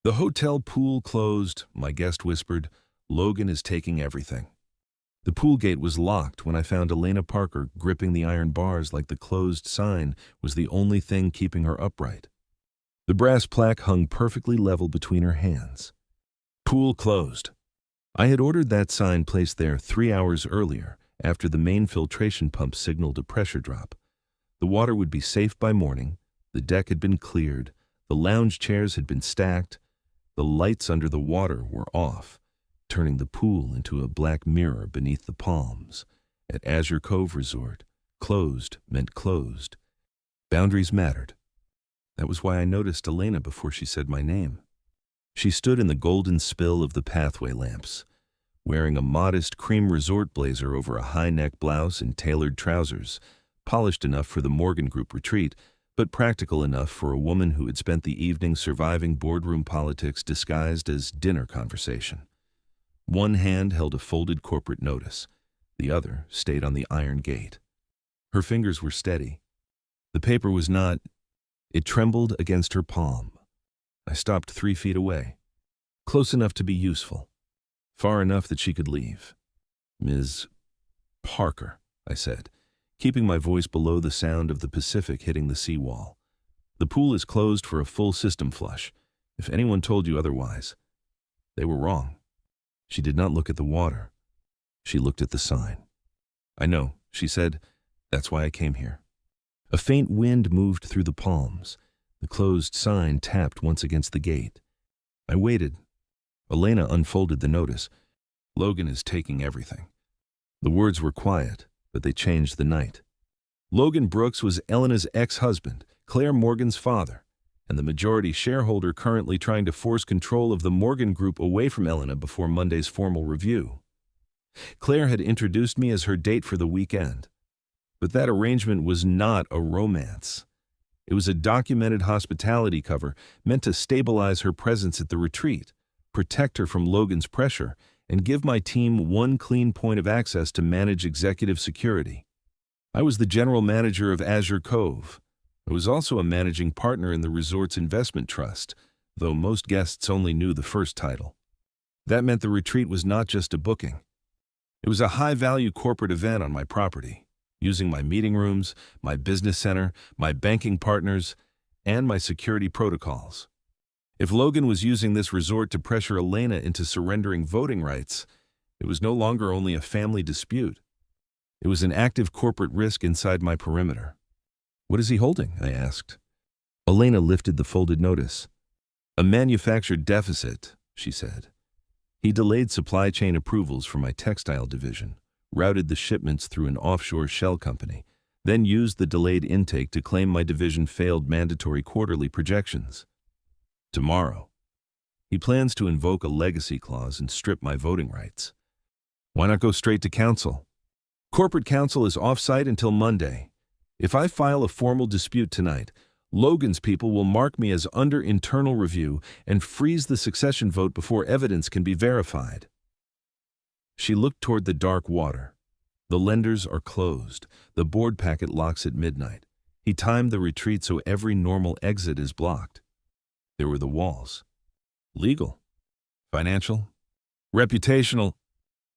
The hotel pool closed, my guest whispered. Logan is taking everything. The pool gate was locked when I found Elena Parker gripping the iron bars like the closed sign was the only thing keeping her upright. The brass plaque hung perfectly level between her hands. Pool closed. I had ordered that sign placed there 3 hours earlier, after the main filtration pump signaled a pressure drop. The water would be safe by morning, the deck had been cleared, the lounge chairs had been stacked, the lights under the water were off, turning the pool into a black mirror beneath the palms. At Azure Cove Resort, closed meant closed. Boundaries mattered. That was why I noticed Elena before she said my name. She stood in the golden spill of the pathway lamps, wearing a modest cream resort blazer over a high-neck blouse and tailored trousers, polished enough for the Morgan Group retreat, but practical enough for a woman who had spent the evening surviving boardroom politics disguised as dinner conversation. One hand held a folded corporate notice. The other stayed on the iron gate. Her fingers were steady. The paper was not. It trembled against her palm. I stopped 3 feet away, close enough to be useful, far enough that she could leave. "Ms. Parker," I said, keeping my voice below the sound of the Pacific hitting the seawall. "The pool is closed for a full system flush. If anyone told you otherwise, they were wrong." She did not look at the water. She looked at the sign. "I know," she said. "That's why I came here." A faint wind moved through the palms. The closed sign tapped once against the gate. I waited. Elena unfolded the notice. "Logan is taking everything." The words were quiet, but they changed the night. Logan Brooks was Elena's ex-husband, Claire Morgan's father, and the majority shareholder currently trying to force control of the Morgan Group away from Elena before Monday's formal review. Claire had introduced me as her date for the weekend, but that arrangement was not a romance. It was a documented hospitality cover meant to stabilize her presence at the retreat, protect her from Logan's pressure, and give my team one clean point of access to manage executive security. I was the general manager of Azure Cove. I was also a managing partner in the resort's investment trust, though most guests only knew the first title. That meant the retreat was not just a booking. It was a high-value corporate event on my property, using my meeting rooms, my business center, my banking partners, and my security protocols. If Logan was using this resort to pressure Elena into surrendering voting rights, it was no longer only a family dispute. It was an active corporate risk inside my perimeter. "What is he holding?" I asked. Elena lifted the folded notice. "A manufactured deficit," she said. "He delayed supply chain approvals for my textile division, routed the shipments through an offshore shell company, then used the delayed intake to claim my division failed mandatory quarterly projections. Tomorrow, he plans to invoke a legacy clause and strip my voting rights. Why not go straight to council? Corporate council is off-site until Monday. If I file a formal dispute tonight, Logan's people will mark me as under internal review and freeze the succession vote before evidence can be verified." She looked toward the dark water. "The lenders are closed. The board packet locks at midnight. He timed the retreat so every normal exit is blocked." There were the walls. Legal, financial, reputational,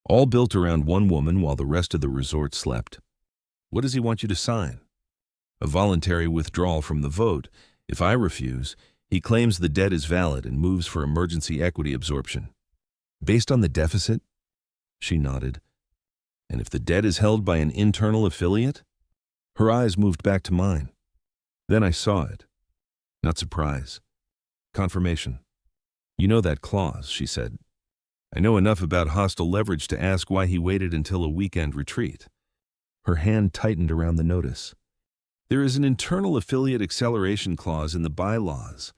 all built around one woman while the rest of the resort slept. "What does he want you to sign?" "A voluntary withdrawal from the vote. If I refuse, he claims the debt is valid and moves for emergency equity absorption." "Based on the deficit?" She nodded. "And if the debt is held by an internal affiliate?" Her eyes moved back to mine. Then I saw it. Not surprise. Confirmation. "You know that clause," she said. "I know enough about hostile leverage to ask why he waited until a weekend retreat." Her hand tightened around the notice. "There is an internal affiliate acceleration clause in the bylaws.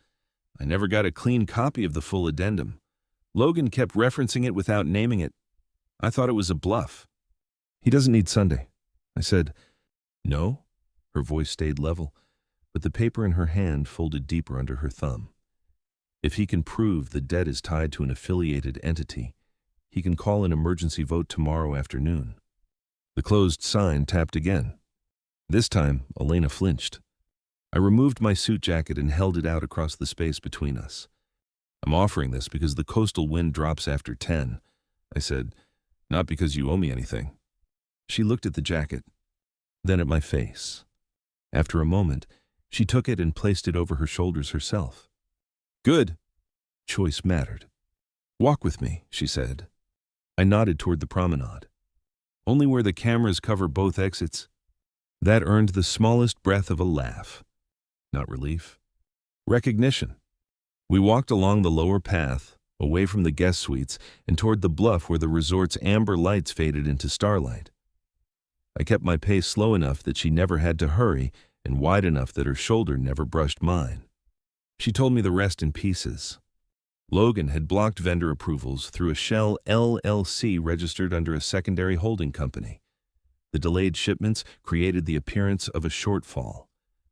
I never got a clean copy of the full addendum. Logan kept referencing it without naming it. I thought it was a bluff." "He doesn't need Sunday," I said. "No?" Her voice stayed level, but the paper in her hand folded deeper under her thumb. "If he can prove the debt is tied to an affiliated entity, he can call an emergency vote tomorrow afternoon." The closed sign tapped again. This time, Elena flinched. I removed my suit jacket and held it out across the space between us. I'm offering this because the coastal wind drops after 10. I said, not because you owe me anything. She looked at the jacket, then at my face. After a moment, she took it and placed it over her shoulders herself. Good. Choice mattered. Walk with me, she said. I nodded toward the promenade. Only where the cameras cover both exits. That earned the smallest breath of a laugh. Not relief. Recognition. We walked along the lower path, away from the guest suites, and toward the bluff where the resort's amber lights faded into starlight. I kept my pace slow enough that she never had to hurry, and wide enough that her shoulder never brushed mine. She told me the rest in pieces. Logan had blocked vendor approvals through a shell LLC registered under a secondary holding company. The delayed shipments created the appearance of a shortfall.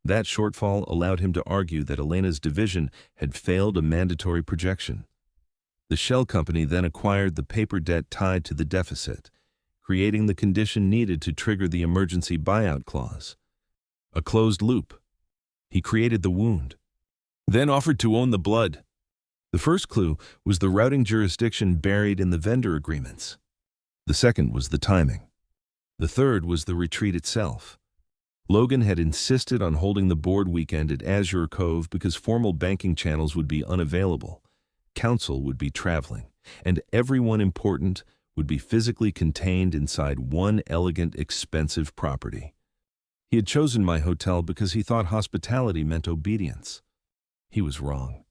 That shortfall allowed him to argue that Elena's division had failed a mandatory projection. The shell company then acquired the paper debt tied to the deficit, creating the condition needed to trigger the emergency buyout clause. A closed loop. He created the wound, then offered to own the blood. The first clue was the routing jurisdiction buried in the vendor agreements. The second was the timing. The third was the retreat itself. Logan had insisted on holding the board weekend at Azure Cove because formal banking channels would be unavailable, counsel would be traveling, and everyone important would be physically contained inside one elegant, expensive property. He had chosen my hotel because he thought hospitality meant obedience. He was wrong.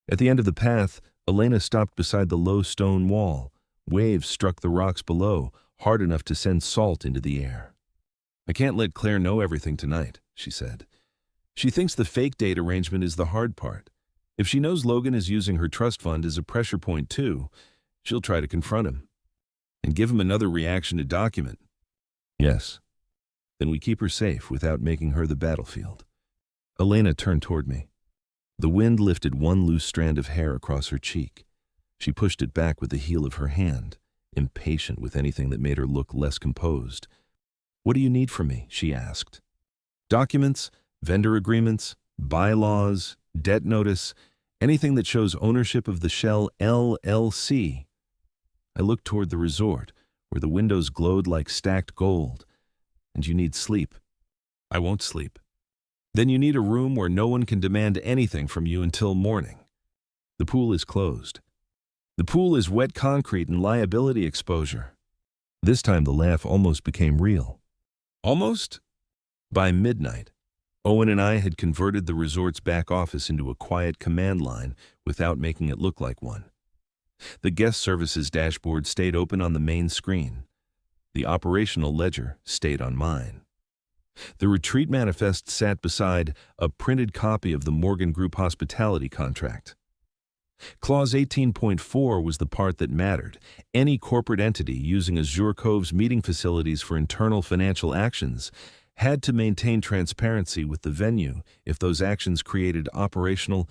At the end of the path, Elena stopped beside the low stone wall. Waves struck the rocks below, hard enough to send salt into the air. I can't let Claire know everything tonight, she said. She thinks the fake date arrangement is the hard part. If she knows Logan is using her trust fund as a pressure point too, she'll try to confront him and give him another reaction to document. Yes. Then we keep her safe without making her the battlefield. Elena turned toward me. The wind lifted one loose strand of hair across her cheek. She pushed it back with the heel of her hand, impatient with anything that made her look less composed. What do you need from me? She asked. Documents, vendor agreements, bylaws, debt notice, anything that shows ownership of the shell LLC. I looked toward the resort, where the windows glowed like stacked gold. And you need sleep. I won't sleep. Then you need a room where no one can demand anything from you until morning. The pool is closed. The pool is wet concrete and liability exposure. This time the laugh almost became real. Almost? By midnight, Owen and I had converted the resort's back office into a quiet command line without making it look like one. The guest services dashboard stayed open on the main screen. The operational ledger stayed on mine. The retreat manifest sat beside a printed copy of the Morgan Group hospitality contract. Clause 18.4 was the part that mattered. Any corporate entity using Azure Cove's meeting facilities for internal financial actions had to maintain transparency with the venue if those actions created operational,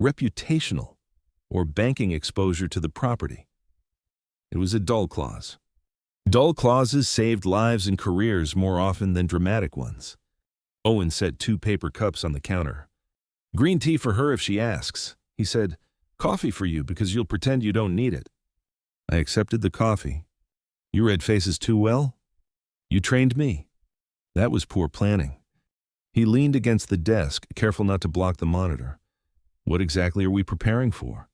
reputational, or banking exposure to the property. It was a dull clause. Dull clauses saved lives and careers more often than dramatic ones. Owen set 2 paper cups on the counter. Green tea for her if she asks. He said, coffee for you because you'll pretend you don't need it. I accepted the coffee. You read faces too well? You trained me. That was poor planning. He leaned against the desk, careful not to block the monitor. What exactly are we preparing for?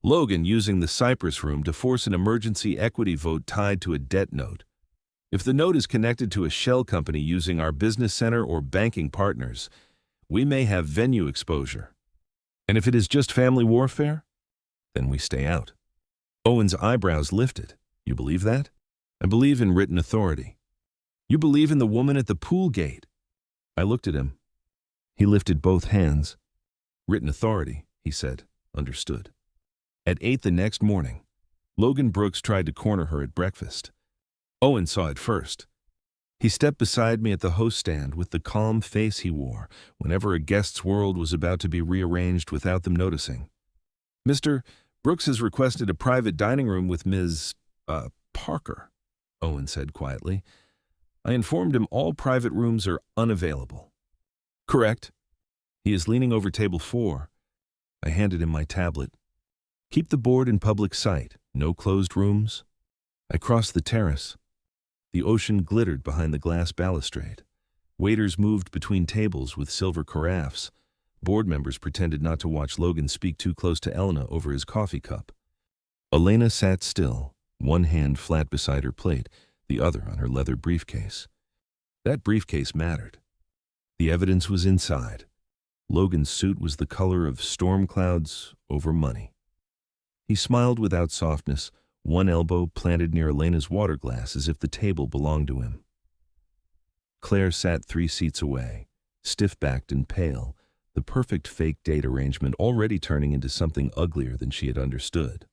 Logan using the Cypress room to force an emergency equity vote tied to a debt note. If the note is connected to a shell company using our business center or banking partners, we may have venue exposure. And if it is just family warfare, then we stay out. Owen's eyebrows lifted. You believe that? I believe in written authority. You believe in the woman at the pool gate. I looked at him. He lifted both hands. Written authority, he said. Understood. At 8 the next morning, Logan Brooks tried to corner her at breakfast. Owen saw it first. He stepped beside me at the host stand with the calm face he wore whenever a guest's world was about to be rearranged without them noticing. Mr. Brooks has requested a private dining room with Ms. Parker, Owen said quietly. I informed him all private rooms are unavailable. Correct. He is leaning over table 4. I handed him my tablet. Keep the board in public sight. No closed rooms. I crossed the terrace. The ocean glittered behind the glass balustrade. Waiters moved between tables with silver carafes. Board members pretended not to watch Logan speak too close to Elena over his coffee cup. Elena sat still, one hand flat beside her plate, the other on her leather briefcase. That briefcase mattered. The evidence was inside. Logan's suit was the color of storm clouds over money. He smiled without softness, one elbow planted near Elena's water glass as if the table belonged to him. Claire sat 3 seats away, stiff-backed and pale, the perfect fake date arrangement already turning into something uglier than she had understood.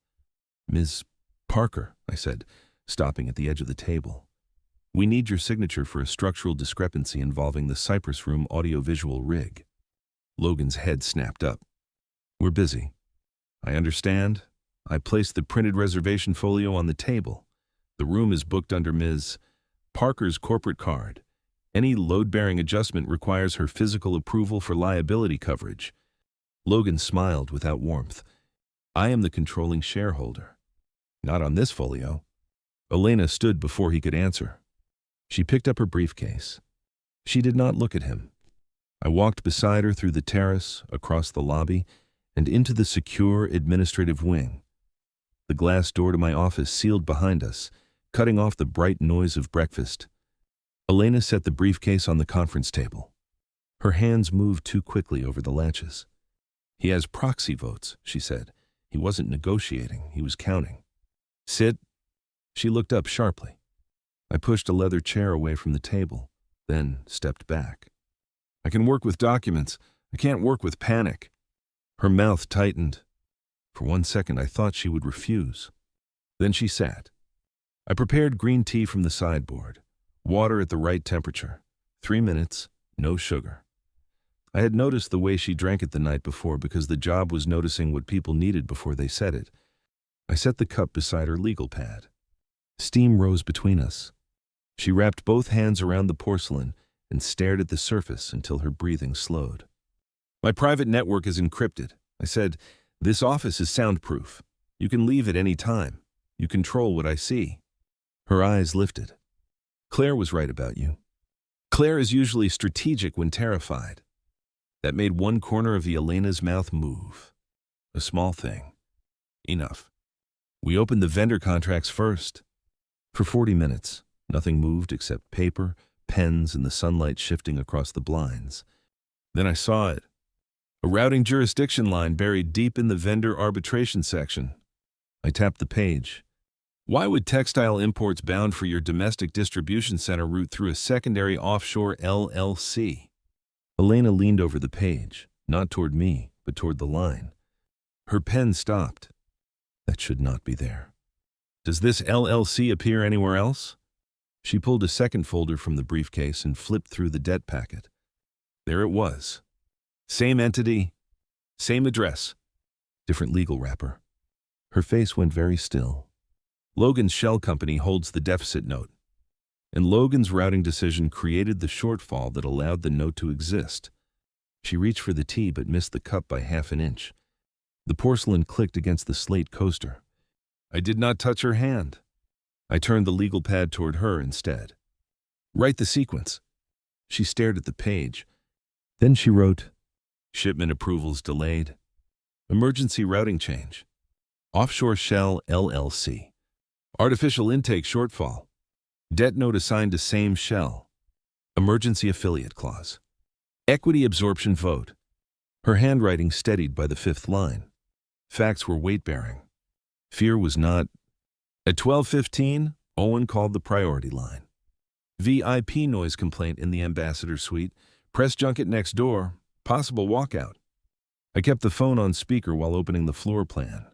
"Ms. Parker," I said, stopping at the edge of the table. "We need your signature for a structural discrepancy involving the Cypress Room audiovisual rig." Logan's head snapped up. "We're busy." "I understand." I placed the printed reservation folio on the table. "The room is booked under Ms. Parker's corporate card. Any load-bearing adjustment requires her physical approval for liability coverage." Logan smiled without warmth. "I am the controlling shareholder." "Not on this folio." Elena stood before he could answer. She picked up her briefcase. She did not look at him. I walked beside her through the terrace, across the lobby, and into the secure administrative wing. The glass door to my office sealed behind us, cutting off the bright noise of breakfast. Elena set the briefcase on the conference table. Her hands moved too quickly over the latches. "He has proxy votes," she said. "He wasn't negotiating, he was counting." "Sit." She looked up sharply. I pushed a leather chair away from the table, then stepped back. "I can work with documents. I can't work with panic." Her mouth tightened. For 1 second, I thought she would refuse. Then she sat. I prepared green tea from the sideboard, water at the right temperature. 3 minutes, no sugar. I had noticed the way she drank it the night before because the job was noticing what people needed before they said it. I set the cup beside her legal pad. Steam rose between us. She wrapped both hands around the porcelain and stared at the surface until her breathing slowed. "My private network is encrypted," I said. "This office is soundproof. You can leave at any time. You control what I see." Her eyes lifted. "Claire was right about you. Claire is usually strategic when terrified." That made one corner of the Elena's mouth move. "A small thing. Enough. We opened the vendor contracts first." For 40 minutes, nothing moved except paper, pens, and the sunlight shifting across the blinds. Then I saw it. A routing jurisdiction line buried deep in the vendor arbitration section. I tapped the page. "Why would textile imports bound for your domestic distribution center route through a secondary offshore LLC?" Elena leaned over the page, not toward me, but toward the line. Her pen stopped. "That should not be there. Does this LLC appear anywhere else?" She pulled a second folder from the briefcase and flipped through the debt packet. There it was. Same entity, same address, different legal wrapper. Her face went very still. "Logan's shell company holds the deficit note, and Logan's routing decision created the shortfall that allowed the note to exist." She reached for the tea but missed the cup by 1/2 inch. The porcelain clicked against the slate coaster. I did not touch her hand. I turned the legal pad toward her instead. "Write the sequence." She stared at the page. Then she wrote, "Shipment approvals delayed. Emergency routing change. Offshore Shell LLC. Artificial intake shortfall. Debt note assigned to same Shell. Emergency affiliate clause. Equity absorption vote." Her handwriting steadied by the 5th line. Facts were weight-bearing. Fear was not. At 12:15, Owen called the priority line. "VIP noise complaint in the ambassador suite. Press junket next door. Possible walkout." I kept the phone on speaker while opening the floor plan.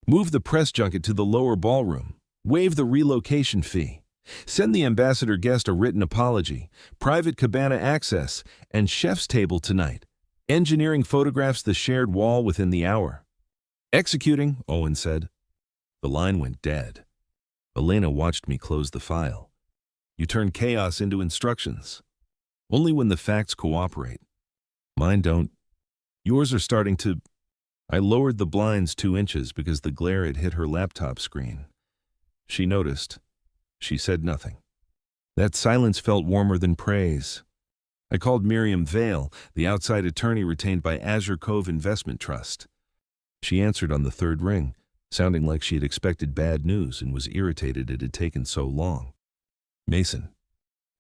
"Move the press junket to the lower ballroom. Waive the relocation fee. Send the ambassador guest a written apology. Private cabana access and chef's table tonight. Engineering photographs the shared wall within the hour." "Executing," Owen said. The line went dead. Elena watched me close the file. "You turn chaos into instructions. Only when the facts cooperate. Mine don't. Yours are starting to I lowered the blinds 2 inches because the glare had hit her laptop screen. She noticed. She said nothing. That silence felt warmer than praise. I called Miriam Vale, the outside attorney retained by Azure Cove Investment Trust. She answered on the 3rd ring, sounding like she had expected bad news and was irritated it had taken so long. Mason,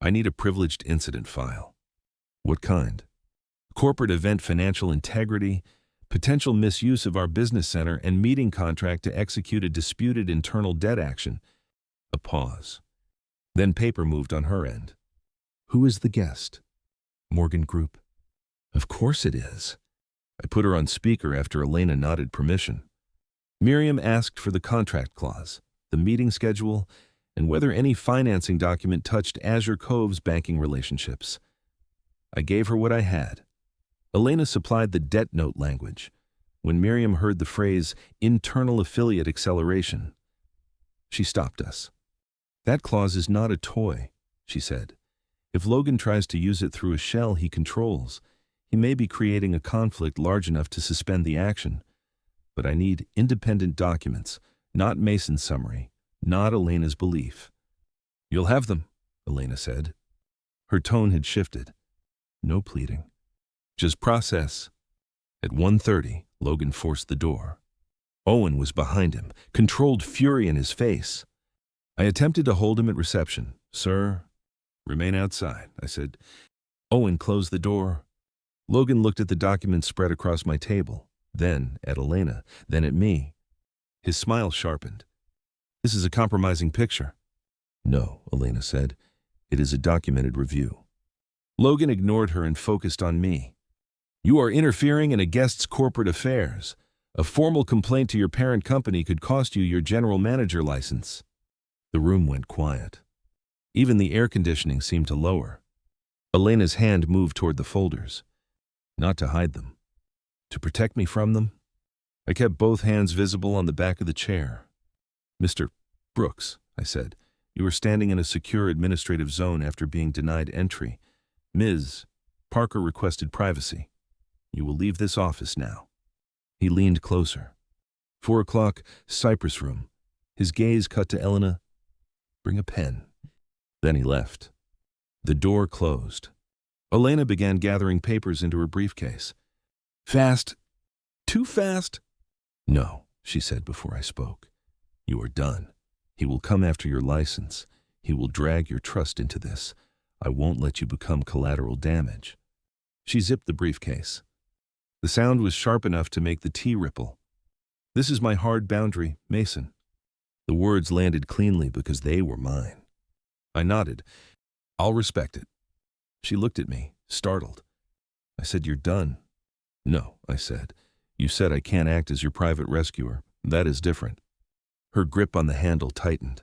I need a privileged incident file. What kind? Corporate event financial integrity, potential misuse of our business center, and meeting contract to execute a disputed internal debt action. A pause. Then paper moved on her end. Who is the guest? Morgan Group. Of course it is. I put her on speaker after Elena nodded permission. Miriam asked for the contract clause, the meeting schedule, and whether any financing document touched Azure Cove's banking relationships. I gave her what I had. Elena supplied the debt note language. When Miriam heard the phrase internal affiliate acceleration, she stopped us. That clause is not a toy, she said. If Logan tries to use it through a shell he controls, he may be creating a conflict large enough to suspend the action. But I need independent documents, not Mason's summary, not Elena's belief. You'll have them, Elena said. Her tone had shifted. No pleading. Just process. At 1:30, Logan forced the door. Owen was behind him, controlled fury in his face. I attempted to hold him at reception. Sir, remain outside, I said. Owen closed the door. Logan looked at the documents spread across my table, then at Elena, then at me. His smile sharpened. This is a compromising picture. No, Elena said. It is a documented review. Logan ignored her and focused on me. You are interfering in a guest's corporate affairs. A formal complaint to your parent company could cost you your general manager license. The room went quiet. Even the air conditioning seemed to lower. Elena's hand moved toward the folders. Not to hide them. To protect me from them? I kept both hands visible on the back of the chair. Mr. Brooks, I said, you are standing in a secure administrative zone after being denied entry. Ms. Parker requested privacy. You will leave this office now. He leaned closer. 4 o'clock, Cypress Room. His gaze cut to Elena. Bring a pen. Then he left. The door closed. Elena began gathering papers into her briefcase. Fast? Too fast? No, she said before I spoke. You are done. He will come after your license. He will drag your trust into this. I won't let you become collateral damage. She zipped the briefcase. The sound was sharp enough to make the tea ripple. This is my hard boundary, Mason. The words landed cleanly because they were mine. I nodded. I'll respect it. She looked at me, startled. I said, you're done. No, I said. You said I can't act as your private rescuer. That is different. Her grip on the handle tightened.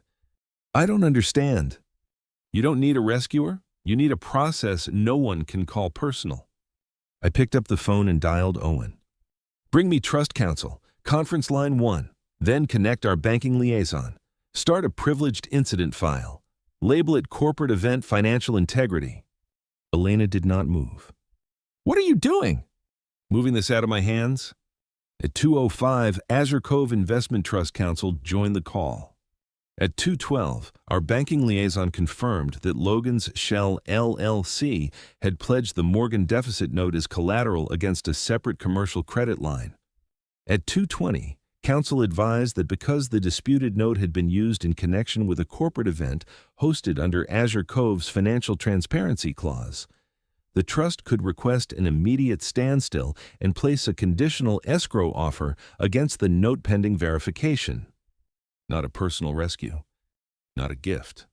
I don't understand. You don't need a rescuer? You need a process no one can call personal. I picked up the phone and dialed Owen. Bring me trust counsel, conference line 1, then connect our banking liaison. Start a privileged incident file. Label it corporate event financial integrity. Elena did not move. What are you doing? Moving this out of my hands? At 2:05, Azure Cove Investment Trust Counsel joined the call. At 2:12, our banking liaison confirmed that Logan's Shell LLC had pledged the Morgan deficit note as collateral against a separate commercial credit line. At 2:20, counsel advised that because the disputed note had been used in connection with a corporate event hosted under Azure Cove's financial transparency clause, the trust could request an immediate standstill and place a conditional escrow offer against the note pending verification. Not a personal rescue. Not a gift.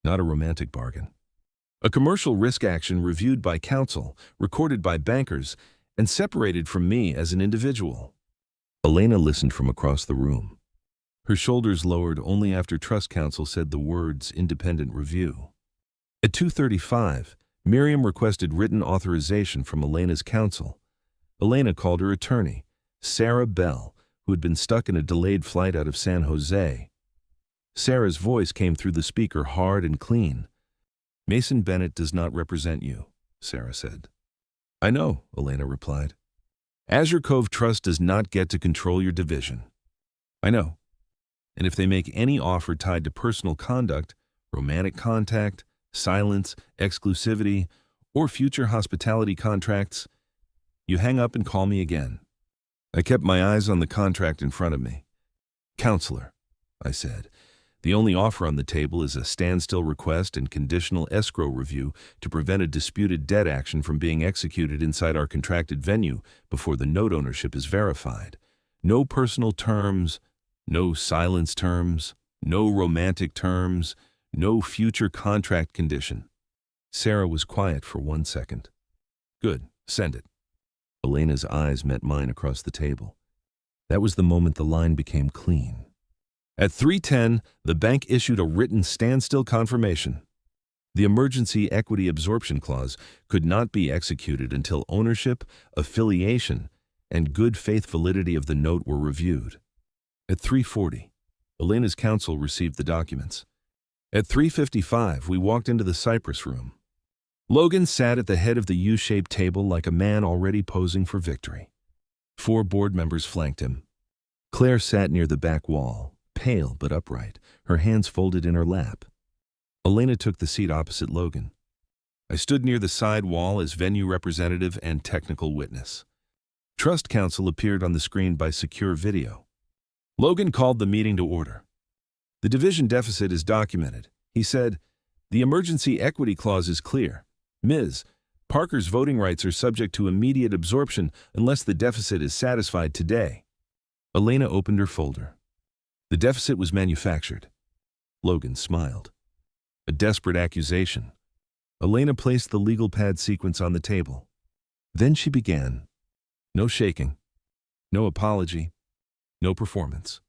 Not a romantic bargain. A commercial risk action reviewed by counsel, recorded by bankers, and separated from me as an individual. Elena listened from across the room. Her shoulders lowered only after trust counsel said the words independent review. At 2:35, Miriam requested written authorization from Elena's counsel. Elena called her attorney, Sarah Bell, who had been stuck in a delayed flight out of San Jose. Sarah's voice came through the speaker hard and clean. Mason Bennett does not represent you, Sarah said. I know, Elena replied. Azure Cove Trust does not get to control your division. I know. And if they make any offer tied to personal conduct, romantic contact, silence, exclusivity, or future hospitality contracts, you hang up and call me again. I kept my eyes on the contract in front of me. Counselor, I said, the only offer on the table is a standstill request and conditional escrow review to prevent a disputed debt action from being executed inside our contracted venue before the note ownership is verified. No personal terms, no silence terms, no romantic terms, no future contract condition. Sarah was quiet for 1 second. Good, send it. Elena's eyes met mine across the table. That was the moment the line became clean. At 3:10, the bank issued a written standstill confirmation. The emergency equity absorption clause could not be executed until ownership, affiliation, and good faith validity of the note were reviewed. At 3:40, Elena's counsel received the documents. At 3:55, we walked into the Cypress room. Logan sat at the head of the U-shaped table like a man already posing for victory. 4 board members flanked him. Claire sat near the back wall, pale but upright, her hands folded in her lap. Elena took the seat opposite Logan. I stood near the side wall as venue representative and technical witness. Trust counsel appeared on the screen by secure video. Logan called the meeting to order. The division deficit is documented. He said, "The emergency equity clause is clear. Ms. Parker's voting rights are subject to immediate absorption unless the deficit is satisfied today." Elena opened her folder. The deficit was manufactured. Logan smiled. A desperate accusation. Elena placed the legal pad sequence on the table. Then she began. No shaking. No apology. No performance.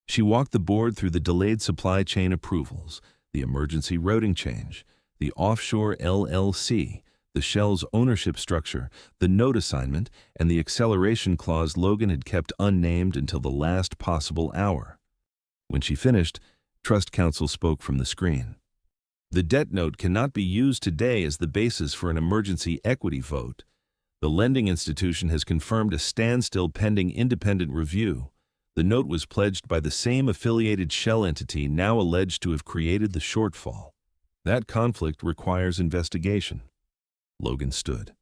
She walked the board through the delayed supply chain approvals, the emergency routing change, the offshore LLC, the Shell's ownership structure, the note assignment, and the acceleration clause Logan had kept unnamed until the last possible hour. When she finished, trust counsel spoke from the screen. The debt note cannot be used today as the basis for an emergency equity vote. The lending institution has confirmed a standstill pending independent review. The note was pledged by the same affiliated Shell entity now alleged to have created the shortfall. That conflict requires investigation. Logan stood.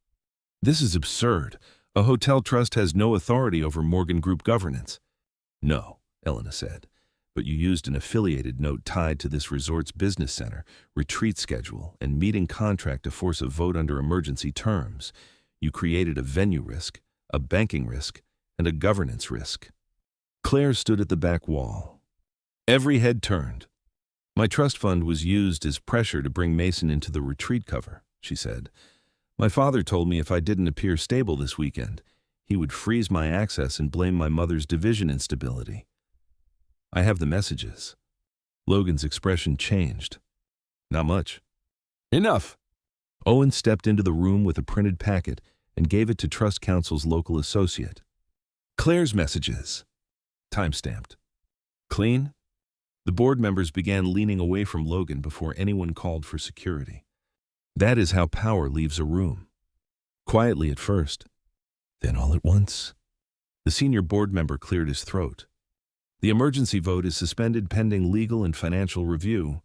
This is absurd. A hotel trust has no authority over Morgan Group governance. No, Elena said, but you used an affiliated note tied to this resort's business center, retreat schedule, and meeting contract to force a vote under emergency terms. You created a venue risk, a banking risk, and a governance risk. Claire stood at the back wall. Every head turned. My trust fund was used as pressure to bring Mason into the retreat cover, she said. My father told me if I didn't appear stable this weekend, he would freeze my access and blame my mother's division instability. I have the messages. Logan's expression changed. Not much. Enough. Owen stepped into the room with a printed packet and gave it to trust counsel's local associate. Claire's messages. Time-stamped. Clean? The board members began leaning away from Logan before anyone called for security. That is how power leaves a room. Quietly at first, then all at once. The senior board member cleared his throat. The emergency vote is suspended pending legal and financial review.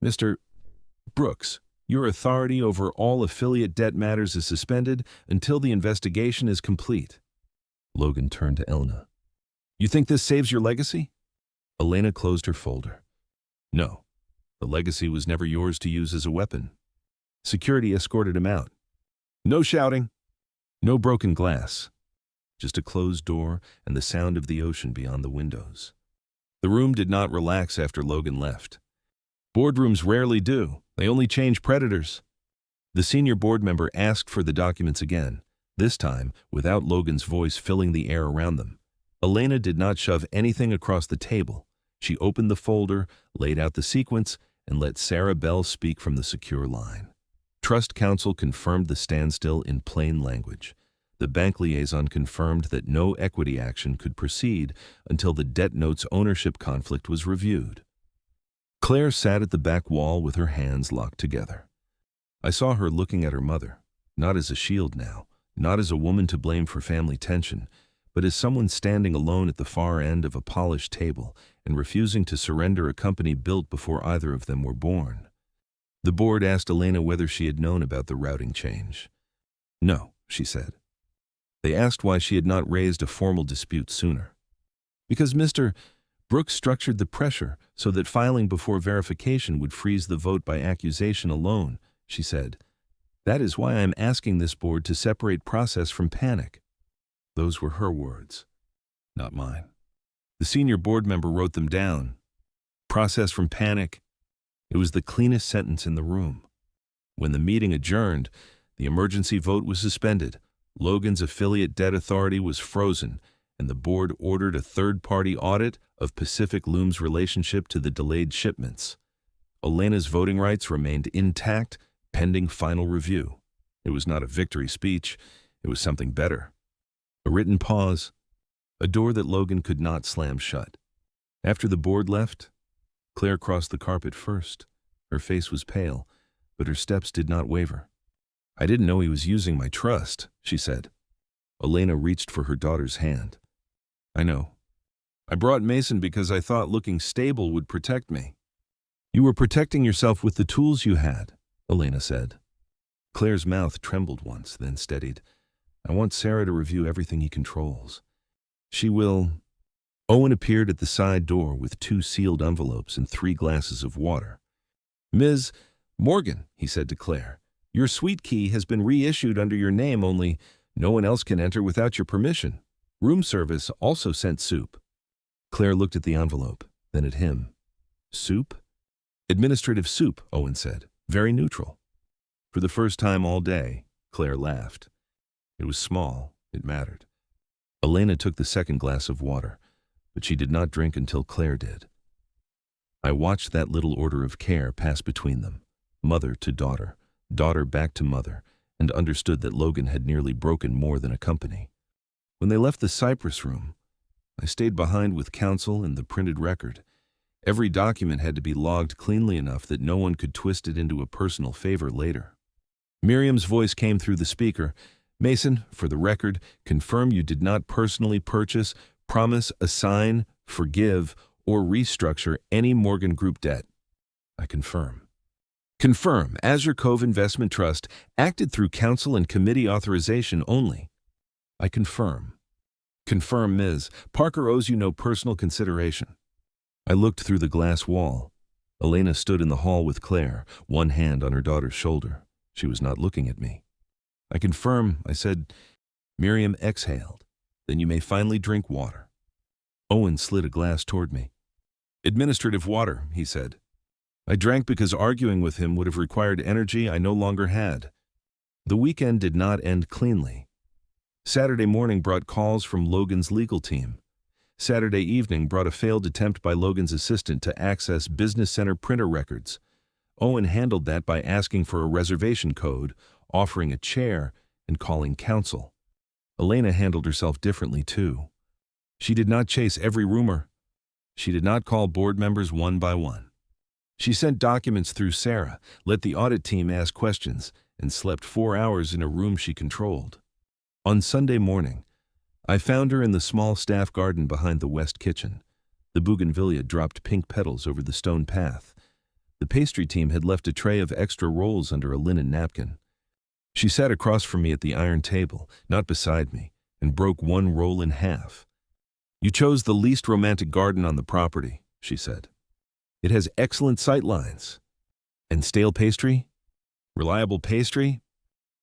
Mr. Brooks, your authority over all affiliate debt matters is suspended until the investigation is complete. Logan turned to Elena. You think this saves your legacy? Elena closed her folder. No, the legacy was never yours to use as a weapon. Security escorted him out. No shouting. No broken glass. Just a closed door and the sound of the ocean beyond the windows. The room did not relax after Logan left. Boardrooms rarely do. They only change predators. The senior board member asked for the documents again, this time without Logan's voice filling the air around them. Elena did not shove anything across the table. She opened the folder, laid out the sequence, and let Sarah Bell speak from the secure line. Trust counsel confirmed the standstill in plain language. The bank liaison confirmed that no equity action could proceed until the debt note's ownership conflict was reviewed. Claire sat at the back wall with her hands locked together. I saw her looking at her mother, not as a shield now not as a woman to blame for family tension, but as someone standing alone at the far end of a polished table and refusing to surrender a company built before either of them were born. The board asked Elena whether she had known about the routing change. No, she said. They asked why she had not raised a formal dispute sooner. Because Mr. Brooks structured the pressure so that filing before verification would freeze the vote by accusation alone, she said. That is why I am asking this board to separate process from panic. Those were her words, not mine. The senior board member wrote them down. Process from panic. It was the cleanest sentence in the room. When the meeting adjourned, the emergency vote was suspended, Logan's affiliate debt authority was frozen, and the board ordered a third-party audit of Pacific Loom's relationship to the delayed shipments. Elena's voting rights remained intact, pending final review. It was not a victory speech, it was something better. A written pause, a door that Logan could not slam shut. After the board left, Claire crossed the carpet first. Her face was pale, but her steps did not waver. I didn't know he was using my trust, she said. Elena reached for her daughter's hand. I know. I brought Mason because I thought looking stable would protect me. You were protecting yourself with the tools you had, Elena said. Claire's mouth trembled once, then steadied. I want Sarah to review everything he controls. She will. Owen appeared at the side door with 2 sealed envelopes and 3 glasses of water. Ms. Morgan, he said to Claire, your suite key has been reissued under your name, only no one else can enter without your permission. Room service also sent soup. Claire looked at the envelope, then at him. Soup? Administrative soup, Owen said, very neutral. For the first time all day, Claire laughed. It was small, it mattered. Elena took the second glass of water, but she did not drink until Claire did. I watched that little order of care pass between them, mother to daughter, daughter back to mother, and understood that Logan had nearly broken more than a company. When they left the Cypress room, I stayed behind with counsel and the printed record. Every document had to be logged cleanly enough that no one could twist it into a personal favor later. Miriam's voice came through the speaker. Mason, for the record, confirm you did not personally purchase, promise, assign, forgive, or restructure any Morgan Group debt. I confirm. Confirm, Azure Cove Investment Trust acted through council and committee authorization only. I confirm. Confirm, Ms. Parker owes you no personal consideration. I looked through the glass wall. Elena stood in the hall with Claire, one hand on her daughter's shoulder. She was not looking at me. I confirm, I said. Miriam exhaled. Then you may finally drink water. Owen slid a glass toward me. Administrative water, he said. I drank because arguing with him would have required energy I no longer had. The weekend did not end cleanly. Saturday morning brought calls from Logan's legal team. Saturday evening brought a failed attempt by Logan's assistant to access Business Center printer records. Owen handled that by asking for a reservation code, offering a chair, and calling counsel. Elena handled herself differently too. She did not chase every rumor. She did not call board members one by one. She sent documents through Sarah, let the audit team ask questions, and slept 4 hours in a room she controlled. On Sunday morning, I found her in the small staff garden behind the west kitchen. The bougainvillea dropped pink petals over the stone path. The pastry team had left a tray of extra rolls under a linen napkin. She sat across from me at the iron table, not beside me, and broke one roll in half. You chose the least romantic garden on the property, she said. It has excellent sight lines. And stale pastry? Reliable pastry?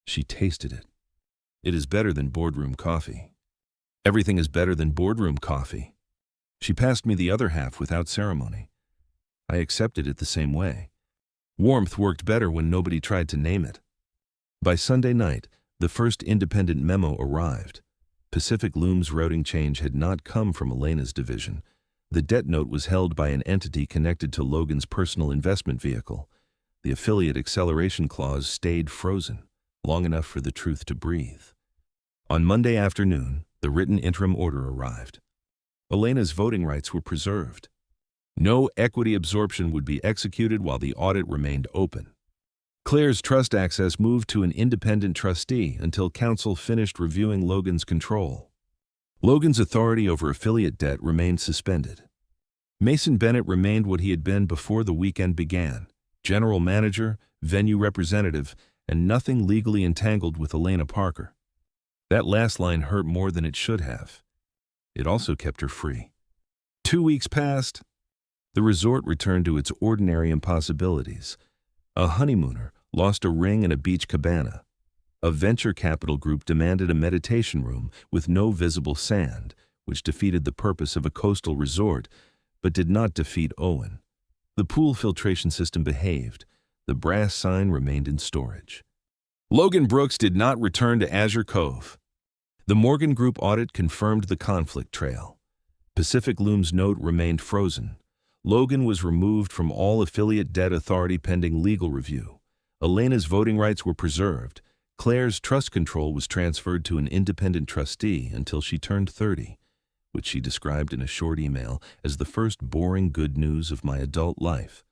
She tasted it. It is better than boardroom coffee. Everything is better than boardroom coffee. She passed me the other half without ceremony. I accepted it the same way. Warmth worked better when nobody tried to name it. By Sunday night, the first independent memo arrived. Pacific Loom's routing change had not come from Elena's division. The debt note was held by an entity connected to Logan's personal investment vehicle. The affiliate acceleration clause stayed frozen, long enough for the truth to breathe. On Monday afternoon, the written interim order arrived. Elena's voting rights were preserved. No equity absorption would be executed while the audit remained open. Claire's trust access moved to an independent trustee until council finished reviewing Logan's control. Logan's authority over affiliate debt remained suspended. Mason Bennett remained what he had been before the weekend began: general manager, venue representative, and nothing legally entangled with Elena Parker. That last line hurt more than it should have. It also kept her free. 2 weeks passed. The resort returned to its ordinary impossibilities. A honeymooner lost a ring in a beach cabana. A venture capital group demanded a meditation room with no visible sand, which defeated the purpose of a coastal resort, but did not defeat Owen. The pool filtration system behaved. The brass sign remained in storage. Logan Brooks did not return to Azure Cove. The Morgan Group audit confirmed the conflict trail. Pacific Loom's note remained frozen. Logan was removed from all affiliate debt authority pending legal review. Elena's voting rights were preserved. Claire's trust control was transferred to an independent trustee until she turned 30, which she described in a short email as the first boring good news of my adult life.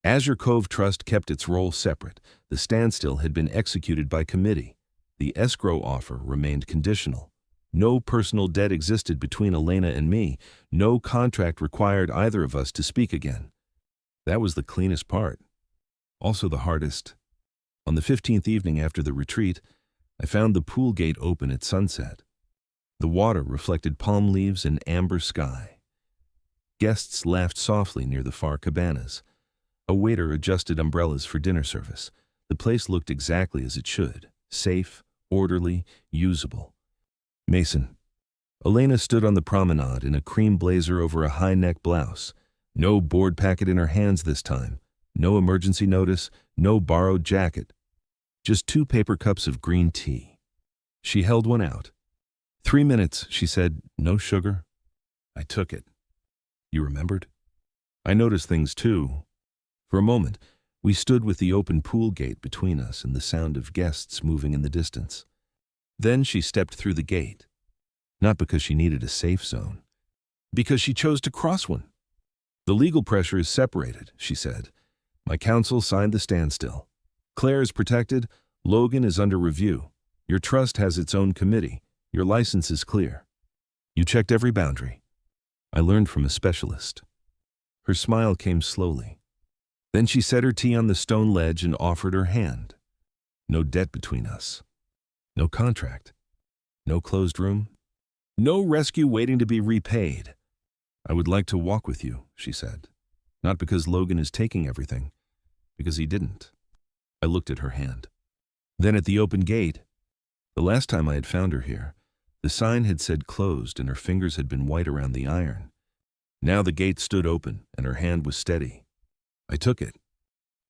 Azure Cove Trust kept its role separate. The standstill had been executed by committee. The escrow offer remained conditional. No personal debt existed between Elena and me. No contract required either of us to speak again. That was the cleanest part. Also the hardest. On the 15th evening after the retreat, I found the pool gate open at sunset. The water reflected palm leaves and amber sky. Guests laughed softly near the far cabanas. A waiter adjusted umbrellas for dinner service. The place looked exactly as it should: safe, orderly, usable. Mason. Elena stood on the promenade in a cream blazer over a high-neck blouse. No board packet in her hands this time. No emergency notice, no borrowed jacket. Just 2 paper cups of green tea. She held one out. 3 minutes, she said. No sugar. I took it. You remembered? I noticed things too. For a moment, we stood with the open pool gate between us and the sound of guests moving in the distance. Then she stepped through the gate. Not because she needed a safe zone. Because she chose to cross one. The legal pressure is separated, she said. My counsel signed the standstill. Claire is protected. Logan is under review. Your trust has its own committee. Your license is clear. You checked every boundary. I learned from a specialist. Her smile came slowly. Then she set her tea on the stone ledge and offered her hand. No debt between us. No contract. No closed room. No rescue waiting to be repaid. I would like to walk with you, she said. Not because Logan is taking everything, because he didn't. I looked at her hand. Then at the open gate. The last time I had found her here, the sign had said closed and her fingers had been white around the iron. Now the gate stood open and her hand was steady. I took it.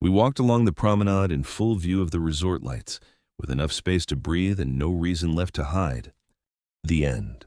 We walked along the promenade in full view of the resort lights, with enough space to breathe and no reason left to hide. The end.